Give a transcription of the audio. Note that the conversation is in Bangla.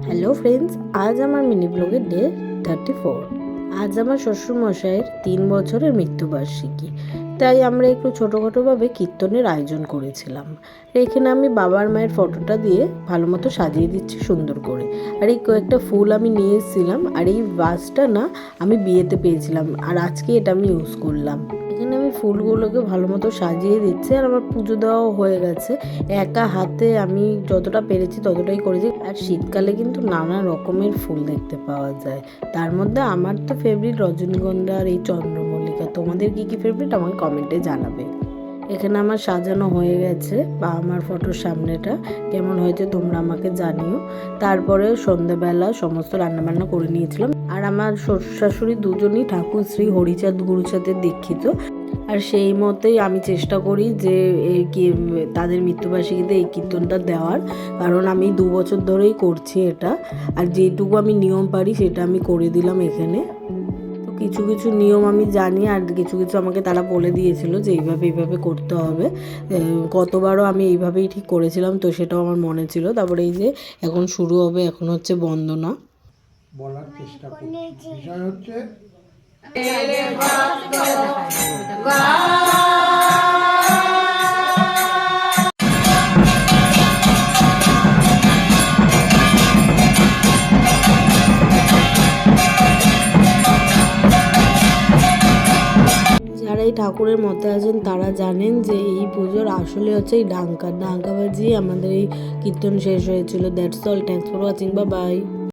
হ্যালো ফ্রেন্ডস, আজ আমার মিনি ব্লগের ডে 34। আজ আমার শ্বশুরমশাইয়ের 3 বছরের মৃত্যুবার্ষিকী, তাই আমরা একটু ছোটোখাটোভাবে কীর্তনের আয়োজন করেছিলাম। এখানে আমি বাবার মায়ের ফটোটা দিয়ে ভালো মতো সাজিয়ে দিচ্ছি সুন্দর করে। আর এই কয়েকটা ফুল আমি নিয়ে এসেছিলাম, আর এই ভাসটা না আমি বিয়েতে পেয়েছিলাম, আর আজকে এটা আমি ইউজ করলাম। এখানে আমি ফুলগুলোকে ভালো মতো সাজিয়ে দিচ্ছি, আর আমার পুজো দেওয়াও হয়ে গেছে। একা হাতে আমি যতটা পেরেছি ততটাই করেছি। আর শীতকালে কিন্তু নানা রকমের ফুল দেখতে পাওয়া যায়, তার মধ্যে আমার তো ফেভারিট রজনীগন্ধা আর এই চন্দ্রমল্লিকা। তোমাদের কি কি ফেভারিট আমাকে কমেন্টে জানাবে। এখানে আমার সাজানো হয়ে গেছে, বা আমার ফটোর সামনেটা কেমন হয়েছে তোমরা আমাকে জানিও। তারপরে সন্ধ্যাবেলা সমস্ত রান্নাবান্না করে নিয়েছিলাম, আর আমার শ্বশুর শাশুড়ি দুজনই ঠাকুর শ্রী হরিচাঁদ গুরুচাঁদের দীক্ষিত। আর সেই মতেই আমি চেষ্টা করি যে তাদের মৃত্যুবার্ষিকীতে এই কীর্তনটা দেওয়ার, কারণ আমি 2 বছর ধরেই করছি এটা। আর যেটুকু আমি নিয়ম পারি সেটা আমি করে দিলাম এখানে। তো কিছু কিছু নিয়ম আমি জানি, আর কিছু কিছু আমাকে তারা বলে দিয়েছিল যে এইভাবে করতে হবে। কতবারও আমি এইভাবেই ঠিক করেছিলাম, তো সেটাও আমার মনে ছিল। তারপরে এই যে এখন শুরু হবে, এখন হচ্ছে বন্দনা। বলার চেষ্টা করছি, বিষয় হচ্ছে যারা এই ঠাকুরের মতে আছেন তারা জানেন যে এই পুজোর আসলে হচ্ছে এই ডাঙ্কা বাজিয়ে আমাদের এই কীর্তন শেষ হয়েছিল। That's all, thanks for watching, bye bye.